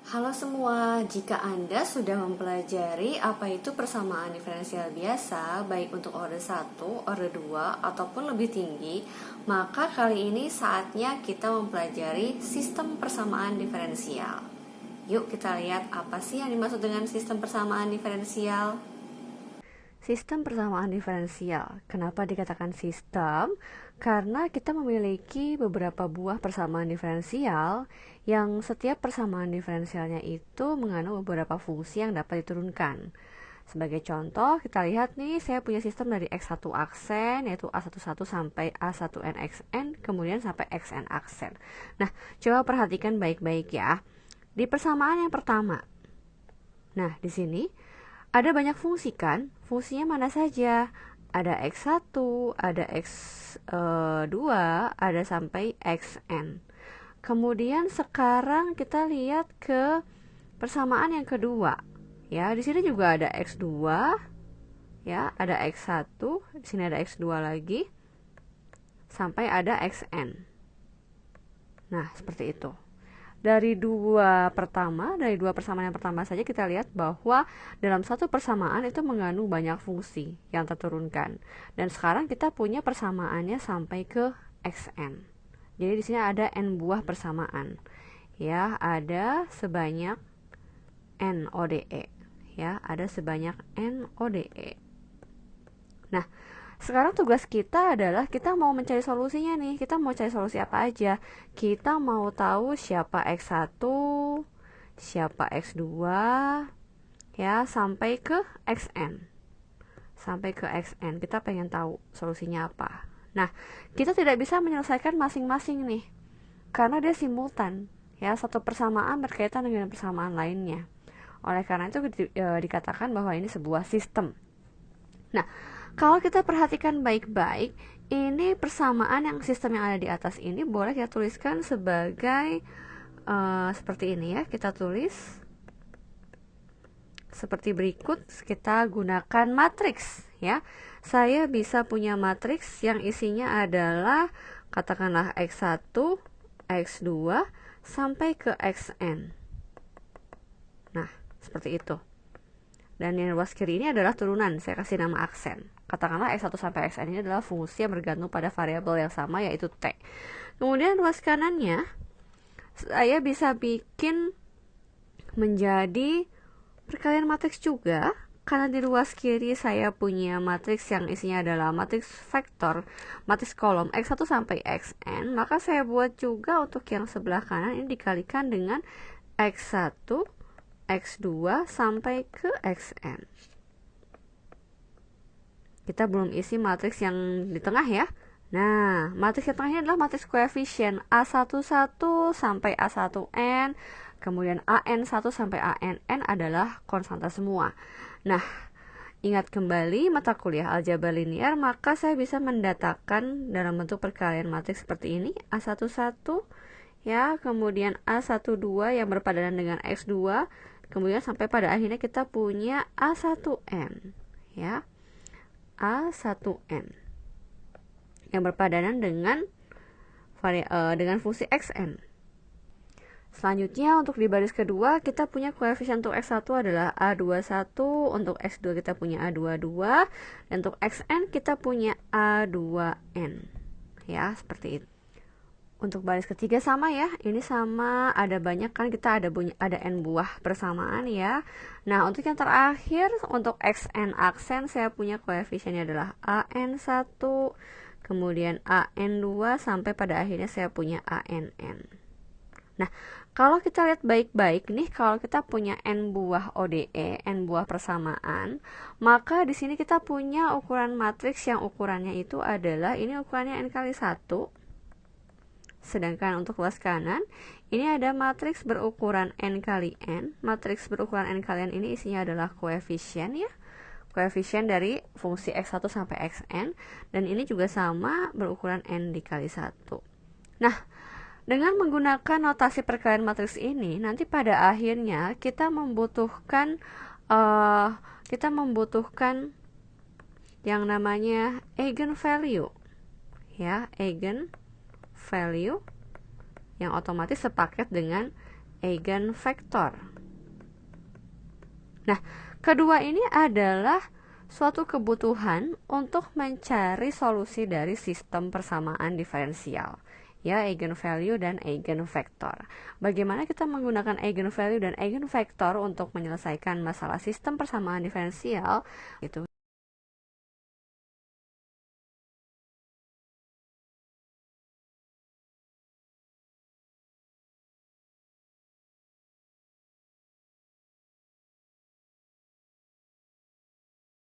Halo semua, jika Anda sudah mempelajari apa itu persamaan diferensial biasa, baik untuk orde 1, orde 2, ataupun lebih tinggi, maka kali ini saatnya kita mempelajari sistem persamaan diferensial. Yuk kita lihat apa sih yang dimaksud dengan sistem persamaan diferensial. Sistem persamaan diferensial. Kenapa dikatakan sistem? Karena kita memiliki beberapa buah persamaan diferensial yang setiap persamaan diferensialnya itu mengandung beberapa fungsi yang dapat diturunkan. Sebagai contoh, kita lihat nih, saya punya sistem dari X1 aksen, yaitu A11 sampai A1N XN, kemudian sampai XN aksen. Nah, coba perhatikan baik-baik ya. Di persamaan yang pertama, nah di sini ada banyak fungsi kan? Fungsinya mana saja? Ada X1, ada X2, ada sampai Xn. Kemudian sekarang kita lihat ke persamaan yang kedua. Ya, di sini juga ada X2, ya, ada X1, di sini ada X2 lagi, sampai ada Xn. Nah, seperti itu. Dari dua persamaan yang pertama saja kita lihat bahwa dalam satu persamaan itu mengandung banyak fungsi yang terturunkan. Dan sekarang kita punya persamaannya sampai ke Xn. Jadi di sini ada n buah persamaan. Ya, ada sebanyak n ODE. Ya, ada sebanyak n ODE. Nah, sekarang tugas kita adalah kita mau mencari solusinya nih. Kita mau cari solusi apa aja? Kita mau tahu siapa X1, siapa X2, ya, sampai ke Xn. Sampai ke Xn, kita pengen tahu solusinya apa. Nah, kita tidak bisa menyelesaikan masing-masing nih. Karena dia simultan. Ya, satu persamaan berkaitan dengan persamaan lainnya. Oleh karena itu dikatakan bahwa ini sebuah sistem. Nah, kalau kita perhatikan baik-baik, ini persamaan yang sistem yang ada di atas ini boleh kita tuliskan sebagai seperti ini ya. Kita tulis seperti berikut. Kita gunakan matriks ya. Saya bisa punya matriks yang isinya adalah katakanlah X1, X2 sampai ke Xn. Nah, seperti itu. Dan yang luas kiri ini adalah turunan, saya kasih nama aksen. Katakanlah X1 sampai Xn ini adalah fungsi yang bergantung pada variabel yang sama, yaitu T. Kemudian luas kanannya, saya bisa bikin menjadi perkalian matriks juga. Karena di luas kiri saya punya matriks yang isinya adalah matriks vektor, matriks kolom X1 sampai Xn. Maka saya buat juga untuk yang sebelah kanan ini dikalikan dengan X1, X2 sampai ke Xn. Kita belum isi matriks yang di tengah ya. Nah, matriks yang tengah ini adalah matriks koefisien A11 sampai A1N, kemudian AN1 sampai ANN adalah konstanta semua. Nah, ingat kembali mata kuliah aljabar linear, maka saya bisa mendatakan dalam bentuk perkalian matriks seperti ini, A11 ya, kemudian A12 yang berpadanan dengan X2, kemudian sampai pada akhirnya kita punya A1N ya, A1N yang berpadanan dengan fungsi Xn. Selanjutnya untuk di baris kedua kita punya koefisien untuk X1 adalah A21, untuk X2 kita punya A22, dan untuk Xn kita punya A2N ya, seperti itu. Untuk baris ketiga sama ya, ini sama, ada banyak kan, kita ada n buah persamaan ya. Nah, untuk yang terakhir, untuk Xn aksen saya punya koefisiennya adalah AN1, kemudian AN2, sampai pada akhirnya saya punya ANN. Nah, kalau kita lihat baik-baik nih, kalau kita punya n buah ODE, n buah persamaan, maka di sini kita punya ukuran matriks yang ukurannya itu adalah, ini ukurannya n kali 1. Sedangkan untuk luas kanan, ini ada matriks berukuran n kali n. Matriks berukuran n kali n ini isinya adalah koefisien ya. Koefisien dari fungsi X1 sampai Xn. Dan ini juga sama, berukuran n dikali 1. Nah, dengan menggunakan notasi perkalian matriks ini, nanti pada akhirnya kita membutuhkan yang namanya eigenvalue ya, eigenvalue yang otomatis sepaket dengan eigenvektor. Nah, kedua ini adalah suatu kebutuhan untuk mencari solusi dari sistem persamaan diferensial, ya, eigenvalue dan eigenvektor. Bagaimana kita menggunakan eigenvalue dan eigenvektor untuk menyelesaikan masalah sistem persamaan diferensial? Itu